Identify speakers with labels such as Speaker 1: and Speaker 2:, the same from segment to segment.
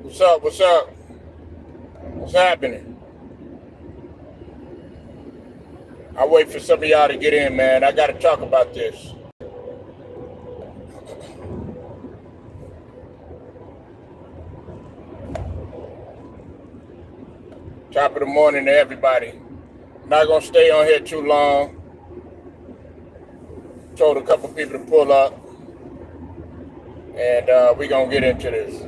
Speaker 1: What's up? What's up? What's happening? I wait for some of y'all to get in, man. I got to talk about this. Top of the morning to everybody. Not gonna stay on here too long. Told a couple people to pull up, and we gonna get into this.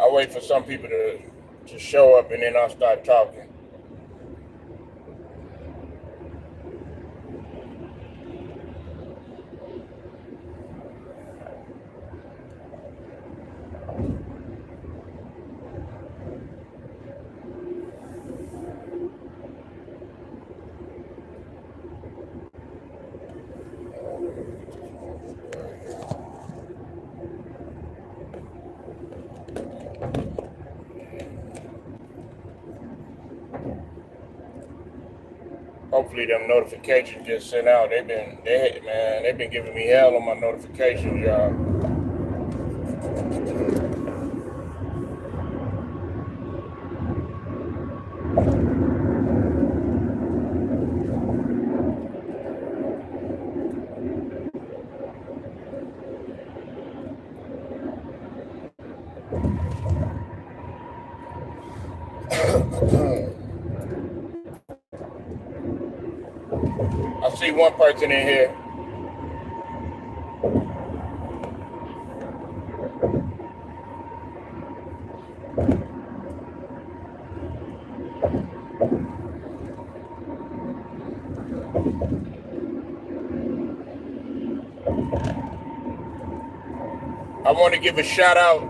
Speaker 1: I'll wait for some people to show up, and then I'll start talking. Hopefully them notifications just sent out. They've been giving me hell on my notifications, y'all. I see one person in here. I want to give a shout out.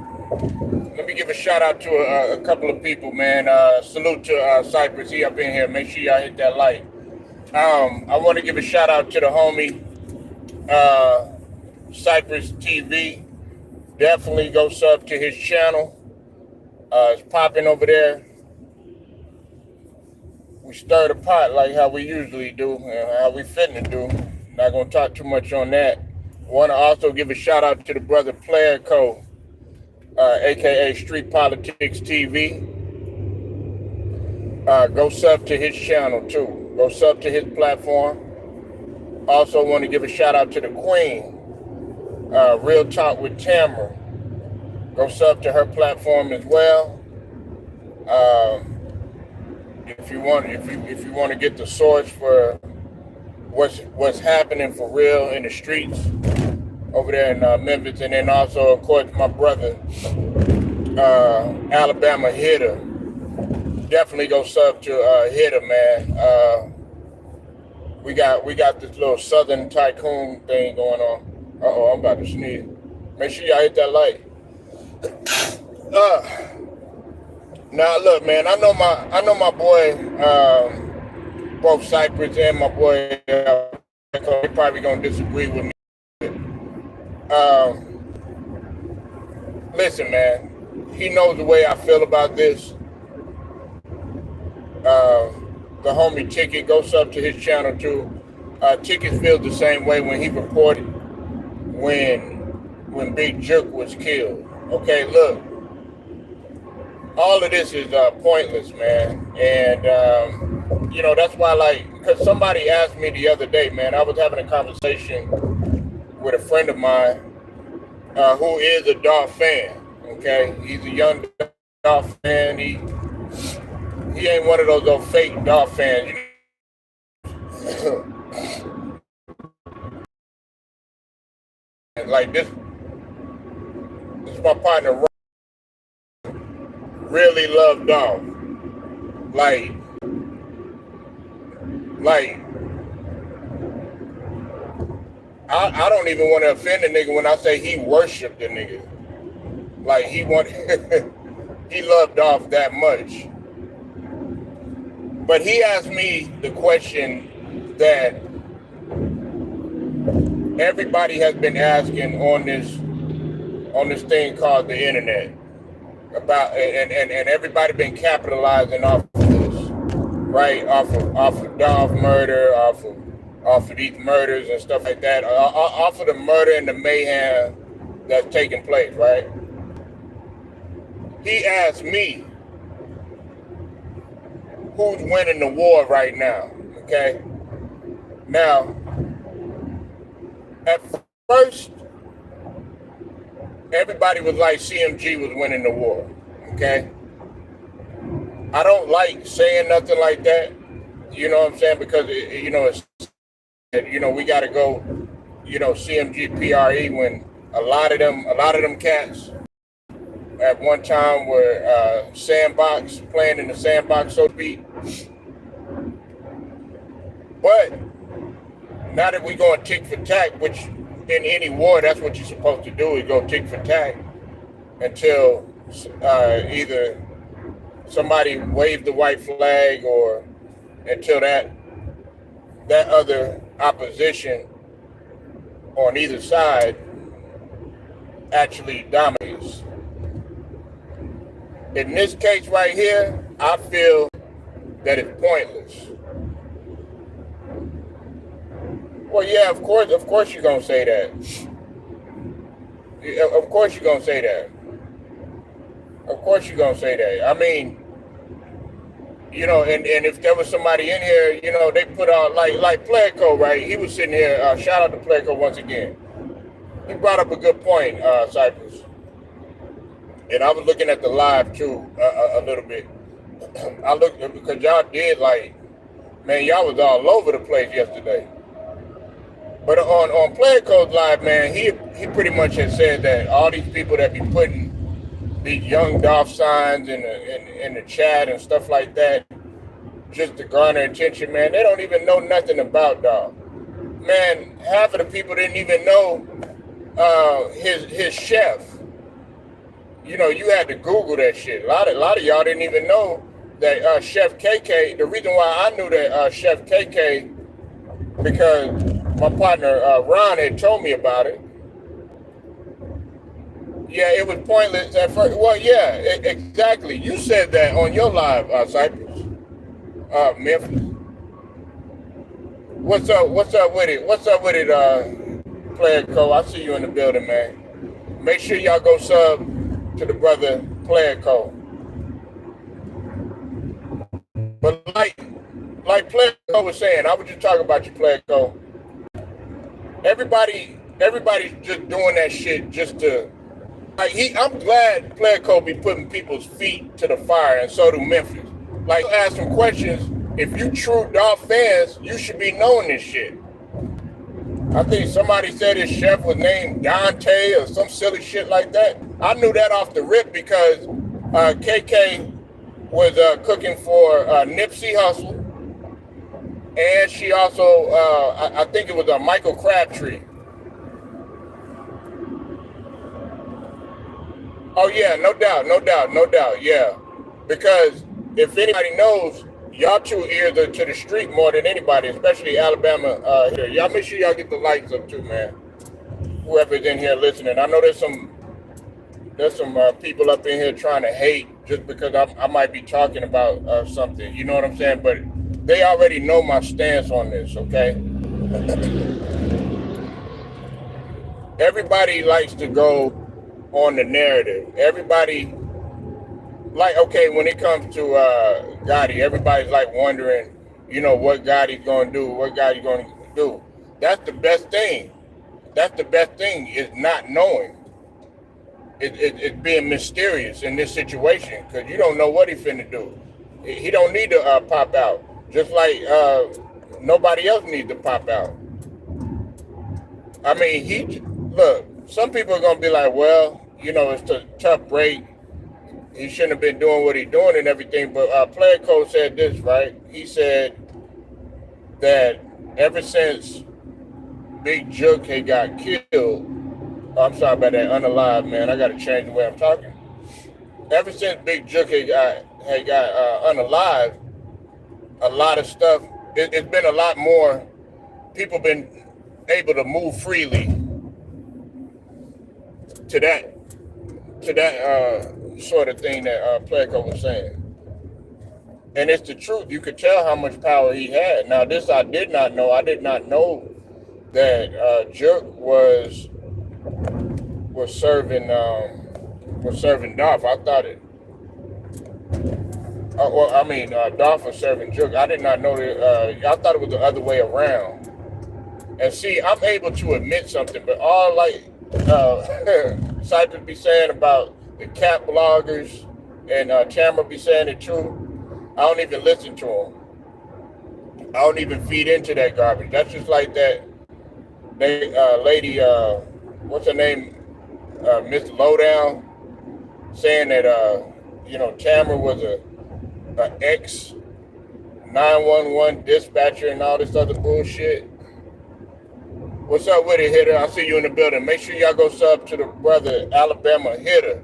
Speaker 1: Let me give a shout out to a couple of people, man. Salute to Cypress. He up in here. Make sure y'all hit that like. I want to give a shout out to the homie Cypress TV. Definitely go sub to his channel. It's popping over there. We stir the pot like how we usually do, and how we fitting to do. Not gonna talk too much on that. Want to also give a shout out to the brother Player Co, aka Street Politics TV. Go sub to his channel too. Go sub to his platform. Also want to give a shout out to the Queen, Real Talk with Tamara. Go sub to her platform as well. If you want to get the source for what's happening for real in the streets over there in Memphis, and then also of course my brother Alabama Hitter. Definitely go sub to Hitter, man. We got this little Southern Tycoon thing going on. Uh-oh, I'm about to sneeze. Make sure y'all hit that like. Now look, man, I know my boy, both Cypress and my boy, they probably gonna disagree with me. Listen, man, he knows the way I feel about this. The homie Ticket, go sub to his channel too. Ticket feels the same way when he reported when Big Juke was killed. Okay, look, all of this is pointless, man, and that's why, like, because somebody asked me the other day, man, I was having a conversation with a friend of mine who is a Dolph fan. Okay, he's a young Dolph fan. He ain't one of those fake Dolph fans. Like this is my partner. Really love Dolph. Like I don't even want to offend the nigga when I say he worshiped the nigga. Like he loved Dolph that much. But he asked me the question that everybody has been asking on on this thing called the internet. About and everybody been capitalizing off of this, right? Off of Dolph murder, off of these murders and stuff like that, off of the murder and the mayhem that's taking place, right? He asked me who's winning the war right now, okay? Now, at first, everybody was like CMG was winning the war, okay? I don't like saying nothing like that, you know what I'm saying? Because, we got to go, CMG PRE when a lot of them cats at one time were sandbox, playing in the sandbox, so to speak. But now that we going tick for tack, which in any war, that's what you're supposed to do, is go tick for tack until either somebody waved the white flag or until that other opposition on either side actually dominates. In this case right here, I feel that it's pointless. Well, yeah, of course you're gonna say that. Of course you're gonna say that. Of course you're gonna say that. I mean, and if there was somebody in here, they put out like Pleco, right? He was sitting here. Shout out to Pleco once again. He brought up a good point, Cypress. And I was looking at the live too a little bit. I looked because y'all did y'all was all over the place yesterday. But on Pleco's live, man, he pretty much had said that all these people that be putting these young Dolph signs in the chat and stuff like that, just to garner attention, man, they don't even know nothing about Dolph. Man, half of the people didn't even know his chef. You had to Google that shit. A lot of y'all didn't even know that Chef KK. The reason why I knew that Chef KK, because my partner Ron had told me about it. Yeah, it was pointless at first. Well, yeah, exactly. You said that on your live, Cypress. Memphis. What's up with it? What's up with it, Player Co? I see you in the building, man. Make sure y'all go sub to the brother Player Co. But like Player Co was saying, I was just talking about you, Player Co. Everybody's just doing that shit just to I'm glad Player Co be putting people's feet to the fire, and so do Memphis. Ask some questions. If you true Dolph fans, you should be knowing this shit. I think somebody said his chef was named Dante or some silly shit like that. I knew that off the rip because KK was cooking for Nipsey Hussle, and she also, I think it was Michael Crabtree. Oh yeah, no doubt, yeah. Because if anybody knows, y'all two ears are to the street more than anybody, especially Alabama here. Y'all make sure y'all get the lights up too, man. Whoever's in here listening. I know there's some people up in here trying to hate just because I might be talking about something. You know what I'm saying? But they already know my stance on this, okay? Everybody likes to go on the narrative. Everybody, when it comes to Gotti, everybody's wondering, what Gotti's going to do, what Gotti's going to do. That's the best thing. That's the best thing, is not knowing. It's being mysterious in this situation, because you don't know what he's finna do. He don't need to pop out, just like nobody else needs to pop out. I mean, look, some people are going to be like, well, it's a tough break. He shouldn't have been doing what he's doing and everything. But Player Code said this, right? He said that ever since Big Jook had got killed, I'm sorry about that, unalive, man. I got to change the way I'm talking. Ever since Big Jook had got unalive, a lot of stuff, it's been a lot more, people been able to move freely to that to that sort of thing that Pleco was saying. And it's the truth. You could tell how much power he had. Now, this I did not know. I did not know that Jerk was serving Dolph. I thought it. Dolph was serving Jerk. I did not know that. I thought it was the other way around. And see, I'm able to admit something, but all like Cypress be saying about the cat bloggers and Tamara be saying it too. I don't even listen to them. I don't even feed into that garbage. That's just like that lady, what's her name, Miss Lowdown, saying that Tamara was a ex 911 dispatcher and all this other bullshit. What's up with it, Hitter? I see you in the building. Make sure y'all go sub to the brother Alabama Hitter.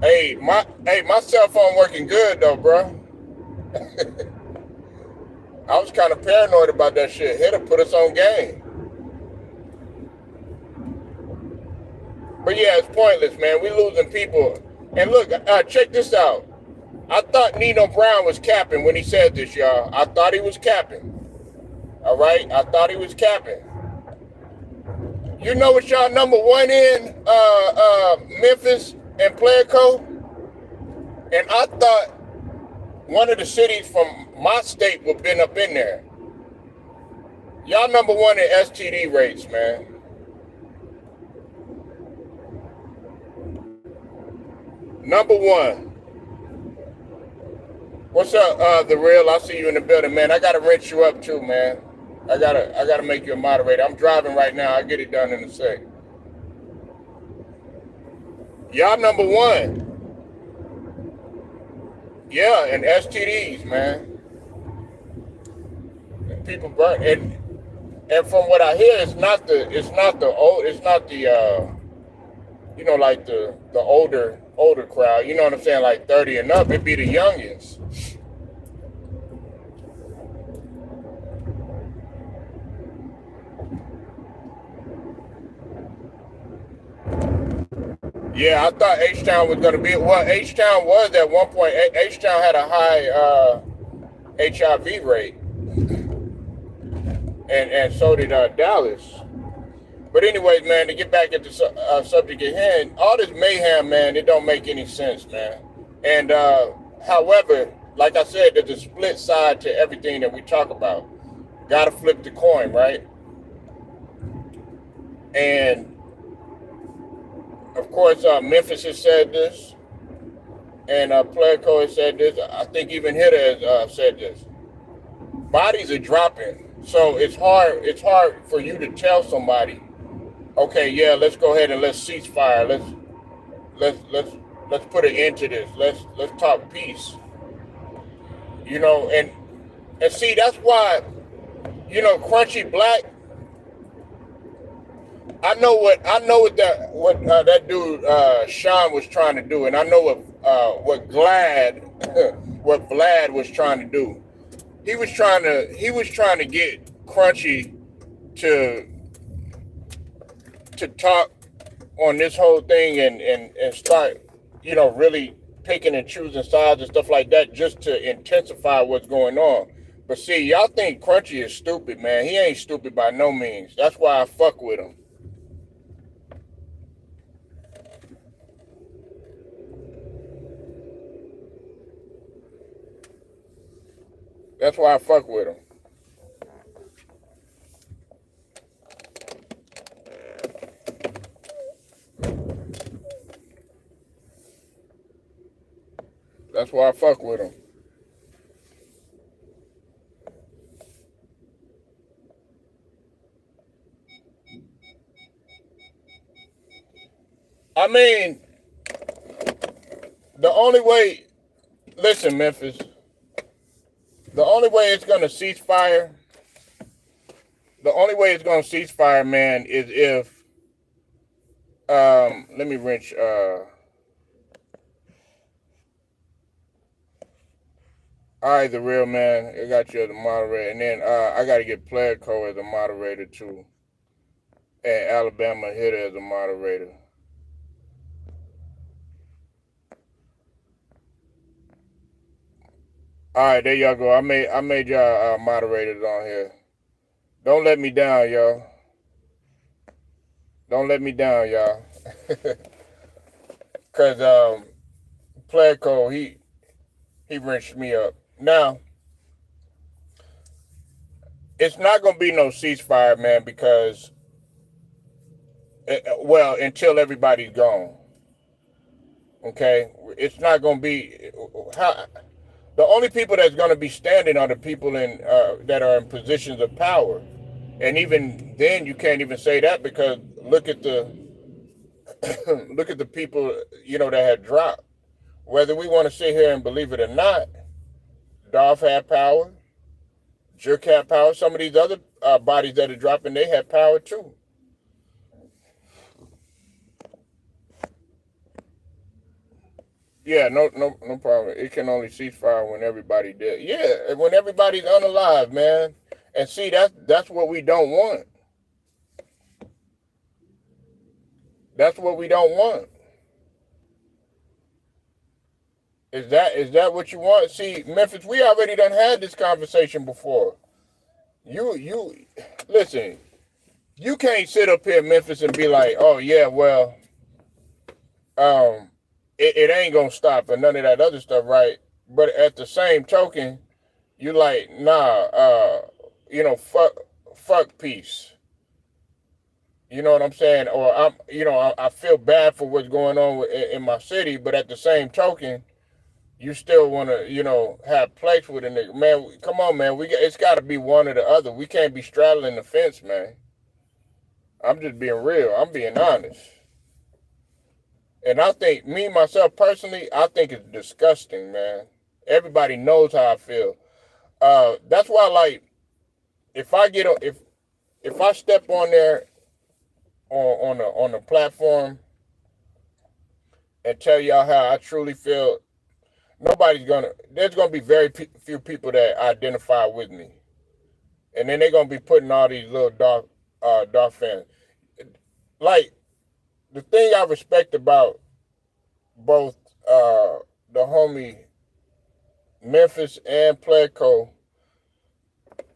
Speaker 1: Hey, my cell phone working good though, bro. I was kind of paranoid about that shit. Hitter put us on game. But yeah, it's pointless, man. We losing people. And look, check this out. I thought Nino Brown was capping when he said this, y'all. I thought he was capping. All right? I thought he was capping. You know what y'all number one in? Memphis and Pleco? And I thought one of the cities from my state would have been up in there. Y'all number one in STD rates, man. Number one. What's up, The Real? I see you in the building, man. I gotta rinse you up too, man. I gotta make you a moderator. I'm driving right now. I'll get it done in a sec. Y'all number one. Yeah, and STDs, man. And people burn and from what I hear, it's not the like the older crowd. You know what I'm saying? Like 30 and up. It'd be the youngins. Yeah, I thought H-Town was going to be... Well, H-Town was at one point. H-Town had a high HIV rate. And so did Dallas. But anyways, man, to get back at the subject at hand, all this mayhem, man, it don't make any sense, man. And however, like I said, there's a split side to everything that we talk about. Got to flip the coin, right? And of course, Memphis has said this, and Pleco has said this. I think even Hitter has said this. Bodies are dropping, so it's hard. It's hard for you to tell somebody, okay, yeah, let's go ahead and let's cease fire. Let's put an end to this. Let's talk peace. You know, and see, that's why, Crunchy Black. I know what that dude Sean was trying to do, and I know what Vlad was trying to do. He was trying to get Crunchy to talk on this whole thing and start, really picking and choosing sides and stuff like that just to intensify what's going on. But see, y'all think Crunchy is stupid, man. He ain't stupid by no means. That's why I fuck with him. That's why I fuck with him. That's why I fuck with him. I mean, the only way, listen, Memphis, the only way it's going to cease fire, man, is if, let me wrench, all right, The Real, man, I got you as a moderator, and then I got to get Pleco as a moderator, too, and Alabama Hitter as a moderator. All right, there y'all go. I made y'all moderators on here. Don't let me down, y'all. Don't let me down, y'all. Cause Player Cole, he wrenched me up. Now, it's not gonna be no ceasefire, man, because well, until everybody's gone. Okay, it's not gonna be how. The only people that's gonna be standing are the people in that are in positions of power, and even then, you can't even say that because look at the look at the people that had dropped. Whether we want to sit here and believe it or not, Dolph had power, Jerk had power. Some of these other bodies that are dropping, they had power too. Yeah, no problem. It can only cease fire when everybody dead. Yeah, when everybody's unalive, man. And see, that's what we don't want. That's what we don't want. Is that what you want? See, Memphis, we already done had this conversation before. You listen. You can't sit up here, Memphis, and be like, oh yeah, well, um, it ain't gonna stop or none of that other stuff, right? But at the same token, you like, nah, fuck peace. You know what I'm saying? Or I feel bad for what's going on in my city, but at the same token, you still want to, have place with a nigga. Man, come on, man. It's got to be one or the other. We can't be straddling the fence, man. I'm just being real. I'm being honest. And I think, me, myself, personally, I think it's disgusting, man. Everybody knows how I feel. That's why, like, if I get if I step on there on the platform and tell y'all how I truly feel, there's gonna be very few people that identify with me, and then they're gonna be putting all these little dark fans. Like, the thing I respect about both the homie Memphis and Pleco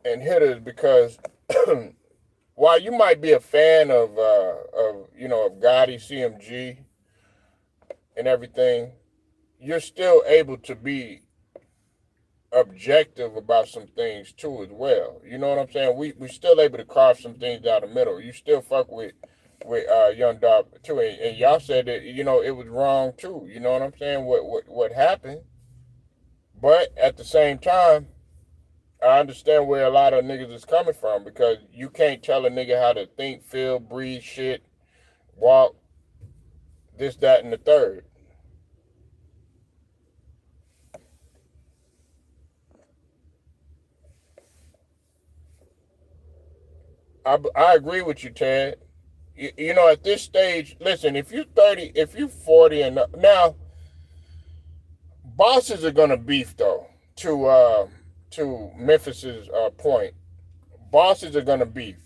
Speaker 1: and Hitters, because while you might be a fan of Gotti, CMG, and everything, you're still able to be objective about some things too as well. You know what I'm saying? We still able to carve some things down the middle. You still fuck with Young Dog too, and y'all said that it was wrong too. You know what I'm saying? What happened? But at the same time, I understand where a lot of niggas is coming from, because you can't tell a nigga how to think, feel, breathe, shit, walk, this, that, and the third. I agree with you, Ted. At this stage, listen, if you're 30, if you're 40 and now, bosses are gonna beef though. To Memphis's point, bosses are gonna beef.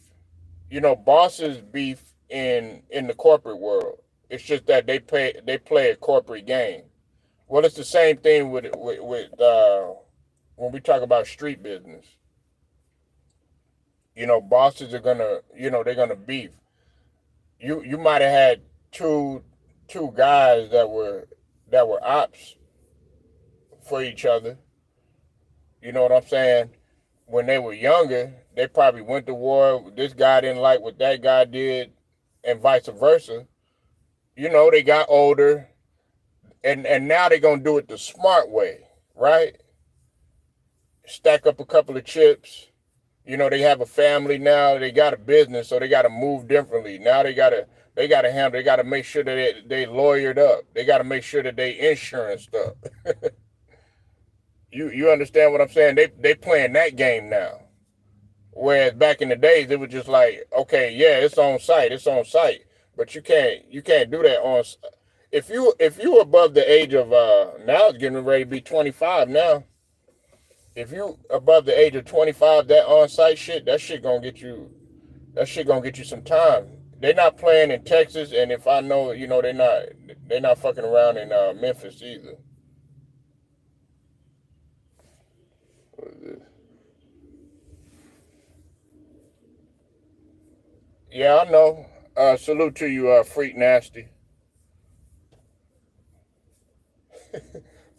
Speaker 1: Bosses beef in the corporate world. It's just that they play a corporate game. Well, it's the same thing with when we talk about street business. Bosses are gonna they're gonna beef. You might have had two guys that were ops for each other. You know what I'm saying? When they were younger, they probably went to war. This guy didn't like what that guy did, and vice versa. They got older, and now they're gonna do it the smart way, right? Stack up a couple of chips. They have a family now. They got a business, so they got to move differently. Now they gotta handle. They got to make sure that they lawyered up. They got to make sure that they insuranced up. You understand what I'm saying? They playing that game now. Whereas back in the days, it was just like, okay, yeah, it's on site, but you can't do that on. If you above the age of now, it's getting ready to be 25 now. If you above the age of 25, that on site shit, that shit gonna get you some time. They're not playing in Texas, and if I know, they're not fucking around in Memphis either. Yeah, I know. Salute to you, Freak Nasty.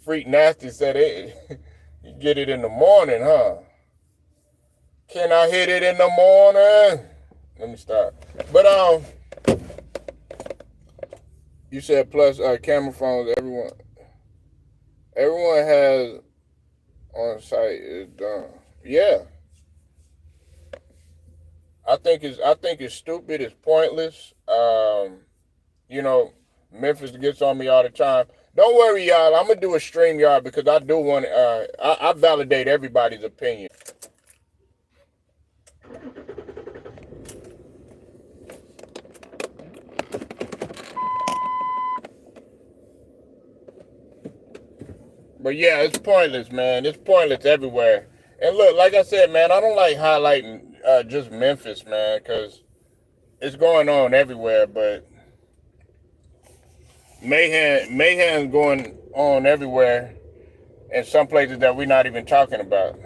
Speaker 1: Freak Nasty said it. You get it in the morning, huh? Can I hit it in the morning? Let me stop. But you said plus camera phones. Everyone has on site is done. Yeah, I think it's stupid. It's pointless. You know, Memphis gets on me all the time. Don't worry, y'all. I'm gonna do a stream, y'all, because I do want. I validate everybody's opinion. But yeah, it's pointless, man. It's pointless everywhere. And look, like I said, man, I don't like highlighting just Memphis, man, because it's going on everywhere. But mayhem's going on everywhere in some places that we're not even talking about.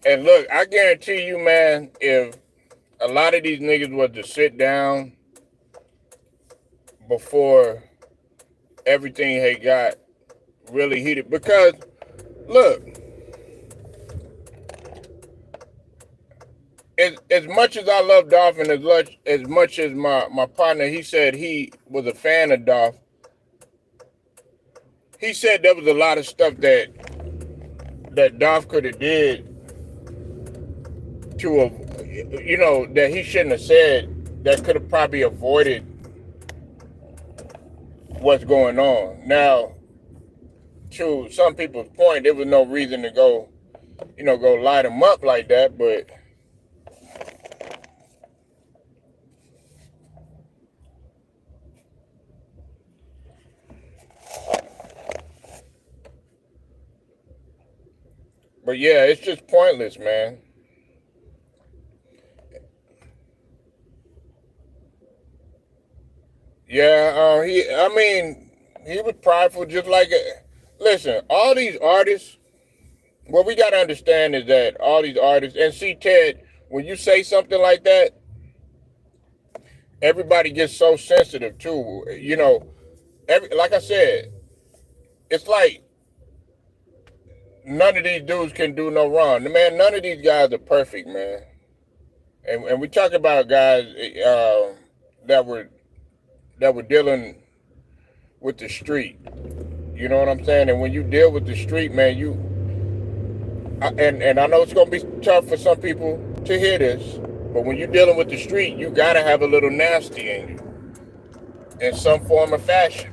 Speaker 1: And look, I guarantee you, man, if a lot of these niggas was to sit down before everything had got really heated, because look, as much as I love Dolph and as much as my partner, he said he was a fan of Dolph. He said there was a lot of stuff that Dolph could have did to, that he shouldn't have said, that could have probably avoided what's going on. Now, to some people's point, there was no reason to go light him up like that, but yeah, it's just pointless, man. Yeah, he was prideful, just like. Listen, all these artists. What we got to understand is that all these artists, and see, Ted, when you say something like that, everybody gets so sensitive too. Like I said, it's like none of these dudes can do no wrong. Man, none of these guys are perfect, man. And we talk about guys that were dealing with the street. You know what I'm saying? And when you deal with the street, man, and I know it's gonna be tough for some people to hear this, but when you're dealing with the street, you gotta have a little nasty in you, in some form or fashion.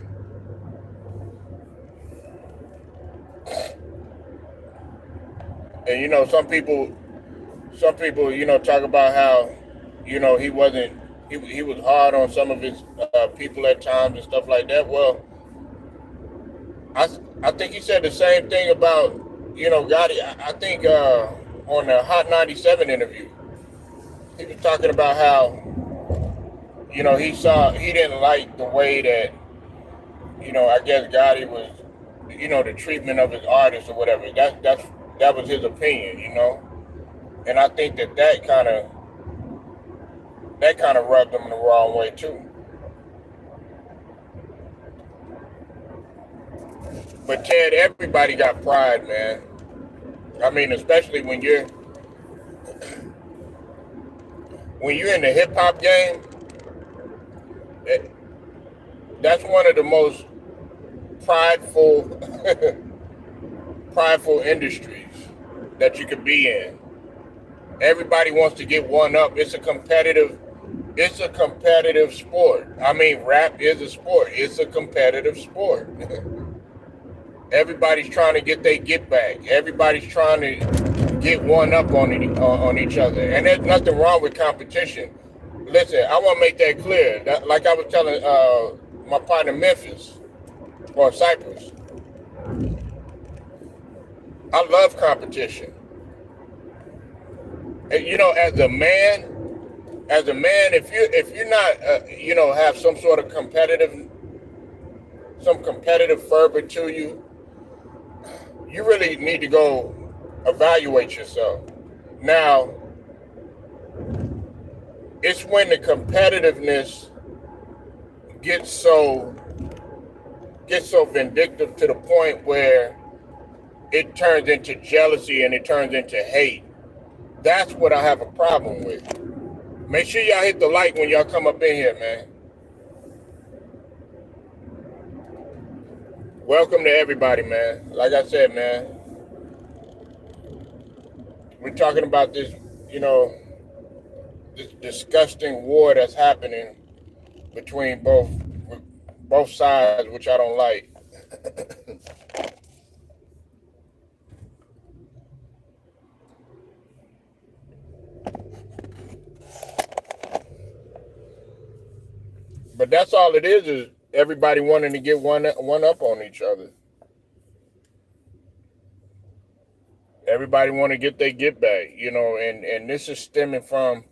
Speaker 1: And some people, talk about how, he was hard on some of his people at times and stuff like that. Well, I think he said the same thing about, Gotti. I think on the Hot 97 interview, he was talking about how, he didn't like the way that, I guess Gotti was, the treatment of his artists or whatever. That was his opinion, and I think that kind of rubbed him the wrong way too. But Ted, everybody got pride, man. I mean, especially when you're in the hip hop game, that's one of the most prideful prideful industries that you could be in. Everybody wants to get one up. It's a competitive sport. I mean, rap is a sport. It's a competitive sport. Everybody's trying to get their get back. Everybody's trying to get one up on each other. And there's nothing wrong with competition. Listen, I want to make that clear. Like I was telling my partner Memphis or Cypress, I love competition. And, as a man, as a man, if you're not, have some competitive fervor to you, you really need to go evaluate yourself. Now, it's when the competitiveness gets so vindictive to the point where it turns into jealousy and it turns into hate. That's what I have a problem with. Make sure y'all hit the like when y'all come up in here, man. Welcome to everybody, man. Like I said, man, we're talking about this, this disgusting war that's happening between both sides, which I don't like. But that's all it is everybody wanting to get one up on each other. Everybody want to get their get back, and this is stemming from,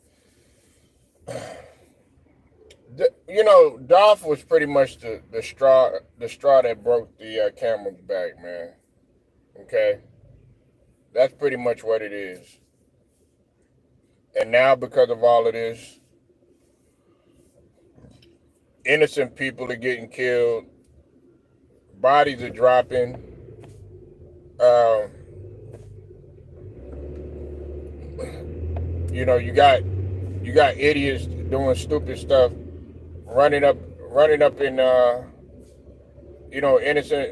Speaker 1: Dolph was pretty much the straw that broke the camel's back, man. Okay, that's pretty much what it is. And now, because of all of this, innocent people are getting killed, bodies are dropping. You got idiots doing stupid stuff, running up in innocent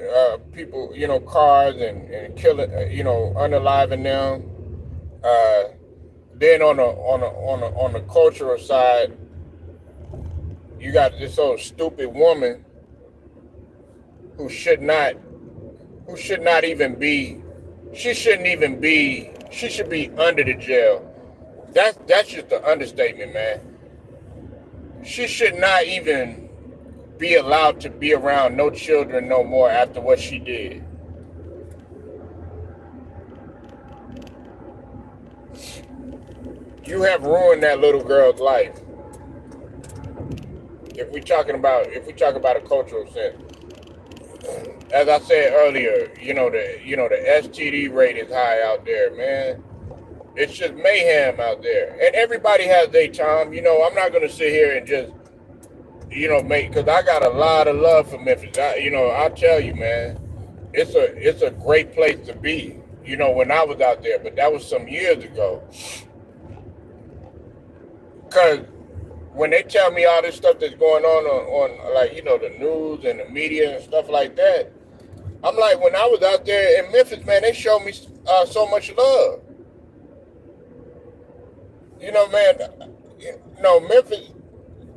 Speaker 1: people, cars and killing, unaliving them. Then on the cultural side, you got this old stupid woman who should not even be. She shouldn't even be. She should be under the jail. That's just an understatement, man. She should not even be allowed to be around no children no more after what she did. You have ruined that little girl's life. If we talk about a cultural sense, as I said earlier, the STD rate is high out there, man. It's just mayhem out there, and everybody has their time. I'm not gonna sit here and just, because I got a lot of love for Memphis. I'll tell you, man, it's a great place to be. When I was out there, but that was some years ago. Because when they tell me all this stuff that's going on like, the news and the media and stuff like that, I'm like, when I was out there in Memphis, man, they showed me so much love. Man, Memphis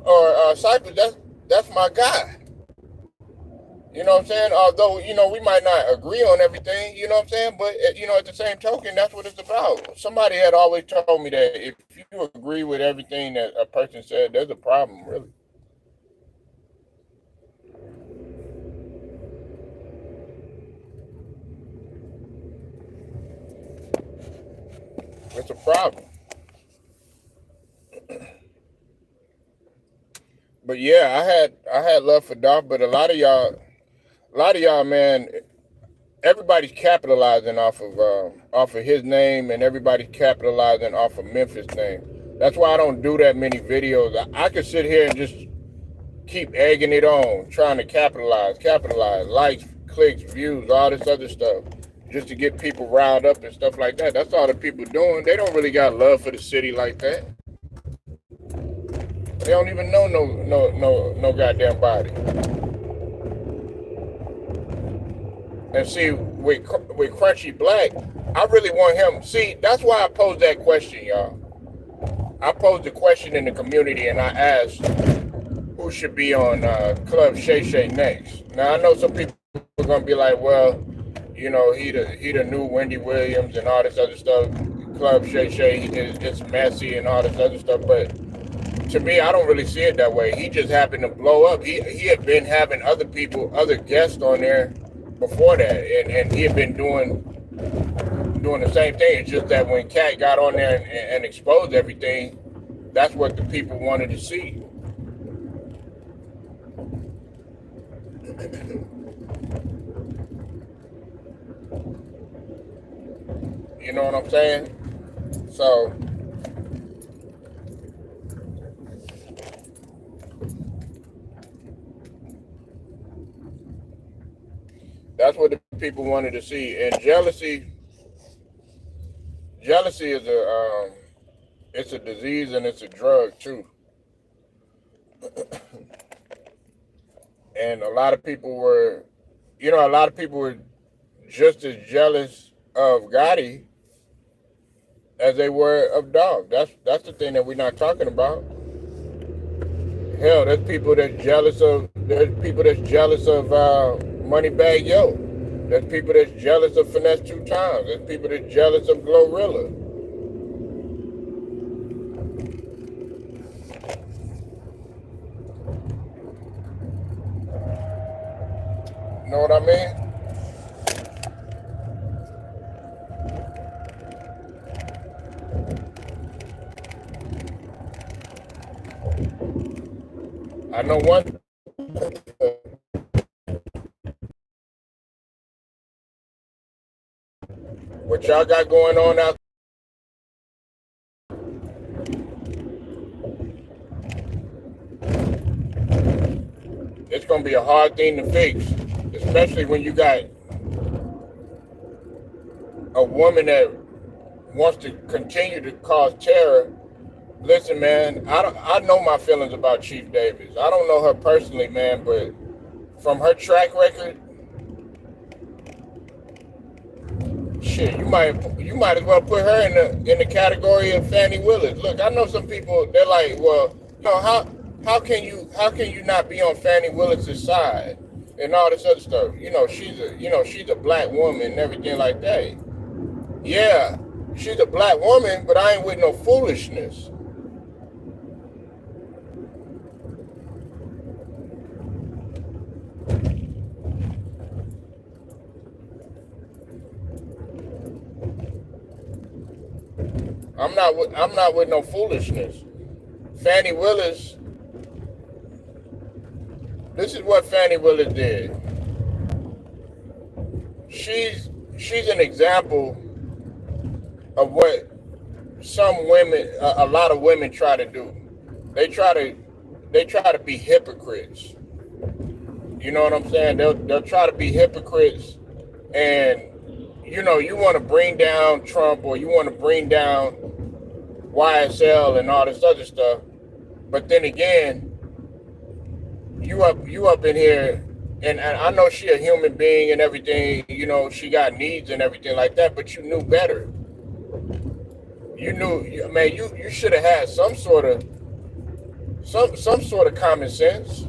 Speaker 1: or Cypress, that's my guy. You know what I'm saying? Although, we might not agree on everything, you know what I'm saying? But, at the same token, that's what it's about. Somebody had always told me that if you agree with everything that a person said, there's a problem, really. It's a problem. But yeah, I had love for Dolph, but a lot of y'all, man, everybody's capitalizing off of his name, and everybody's capitalizing off of Memphis' name. That's why I don't do that many videos. I could sit here and just keep egging it on, trying to capitalize, likes, clicks, views, all this other stuff, just to get people riled up and stuff like that. That's all the people doing. They don't really got love for the city like that. They don't even know no goddamn body. And see, with Crunchy Black, I really want him. See, that's why I posed that question, y'all. I posed the question in the community, and I asked who should be on Club Shay Shay next. Now I know some people are gonna be like, well, he the new Wendy Williams and all this other stuff. Club Shay Shay, it's messy and all this other stuff, but to me, I don't really see it that way. He just happened to blow up. He had been having other guests on there before that, and he had been doing the same thing. It's just that when Cat got on there and exposed everything, That's what the people wanted to see. You know what I'm saying? So that's what the people wanted to see. And jealousy is it's a disease and it's a drug too. And a lot of people were, a lot of people were just as jealous of Gotti as they were of Dog. That's the thing that we're not talking about. Hell, there's people that's jealous of Moneybag Yo. There's people that's jealous of Finesse 2 Times. There's people that's jealous of Glorilla. You know what I mean? I know one. What y'all got going on out? It's gonna be a hard thing to fix, especially when you got a woman that wants to continue to cause terror. Listen, man, I know my feelings about Chief Davis. I don't know her personally, man, but from her track record, shit, you might as well put her in the category of Fannie Willis. Look, I know some people, they're like, well, how can you not be on Fannie Willis's side and all this other stuff? She's a black woman and everything like that. Yeah, she's a black woman, but I ain't with no foolishness. I'm not with no foolishness. Fannie Willis, this is what Fannie Willis did. She's an example of what some women, a lot of women try to do. They try to be hypocrites. You know what I'm saying? They'll try to be hypocrites, and you want to bring down Trump or you want to bring down YSL and all this other stuff, but then again, you up in here, and I know she a human being and everything. She got needs and everything like that, but you knew better. You knew, man. You should have had some sort of common sense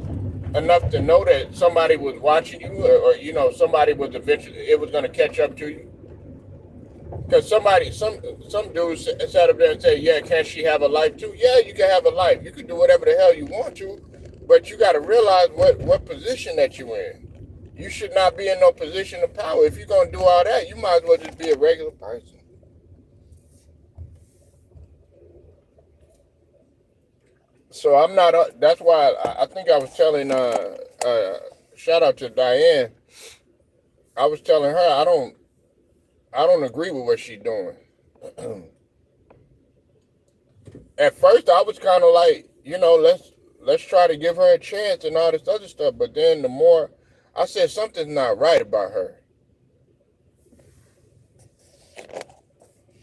Speaker 1: enough to know that somebody was watching you, or somebody was eventually, it was going to catch up to you. Because some dudes sat up there and said, yeah, can't she have a life too? Yeah, you can have a life. You can do whatever the hell you want to, but you got to realize what position that you're in. You should not be in no position of power. If you're going to do all that, you might as well just be a regular person. So I'm not, that's why I think I was telling, shout out to Diane. I was telling her, I don't agree with what she's doing. At first, I was kind of like, let's try to give her a chance and all this other stuff. But then the more I said, something's not right about her.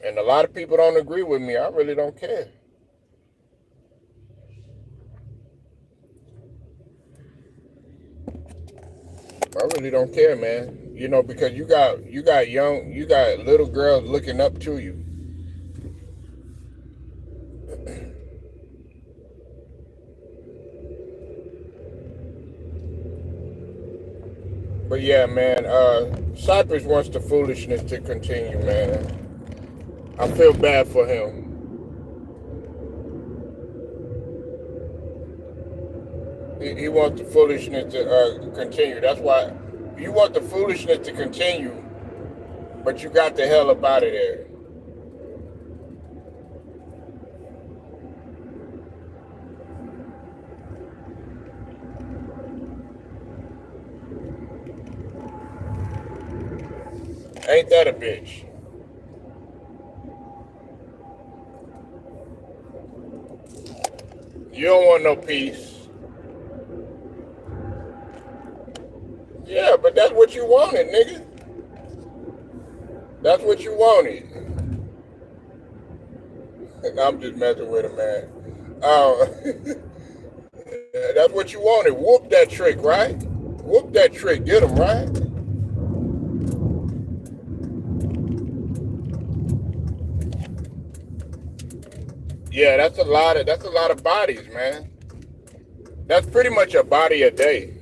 Speaker 1: And a lot of people don't agree with me. I really don't care. I really don't care, man. Because you got little girls looking up to you. But yeah, man, Cypress wants the foolishness to continue, man. I feel bad for him. He wants the foolishness to continue. That's why you want the foolishness to continue, but you got the hell up out of there. Ain't that a bitch? You don't want no peace. Yeah, but that's what you wanted, nigga. That's what you wanted. I'm just messing with him, man. That's what you wanted. Whoop that trick, right? Whoop that trick. Get him, right? Yeah, that's a lot of bodies, man. That's pretty much a body a day.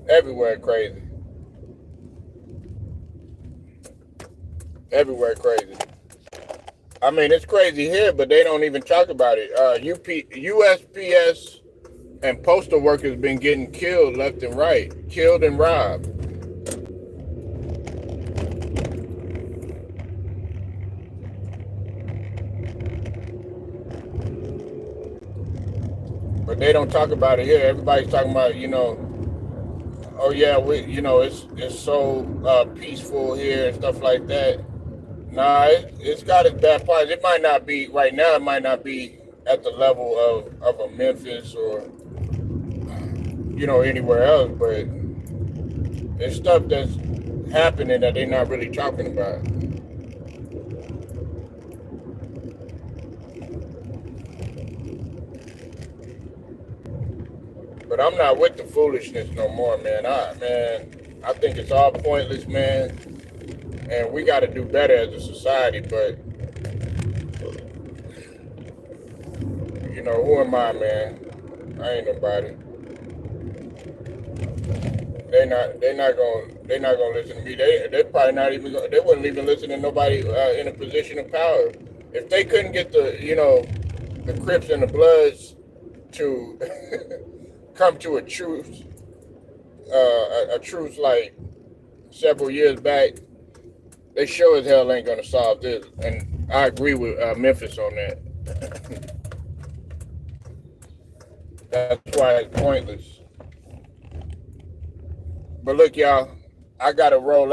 Speaker 1: Everywhere crazy. Everywhere crazy. I mean, it's crazy here, but they don't even talk about it. USPS and postal workers been getting killed left and right, killed and robbed. But they don't talk about it here. Everybody's talking about, oh yeah, it's so peaceful here and stuff like that. Nah, it's got its bad parts. It might not be right now. It might not be at the level of a Memphis or anywhere else, but there's stuff that's happening that they're not really talking about. But I'm not with the foolishness no more, man. I think it's all pointless, man. And we got to do better as a society. But who am I, man? I ain't nobody. They're not gonna listen to me. They probably not even. They wouldn't even listen to nobody in a position of power. If they couldn't get the Crips and the Bloods to come to a truce, a truce like several years back, they sure as hell ain't gonna solve this. And I agree with Memphis on that. That's why it's pointless. But look, y'all, I gotta roll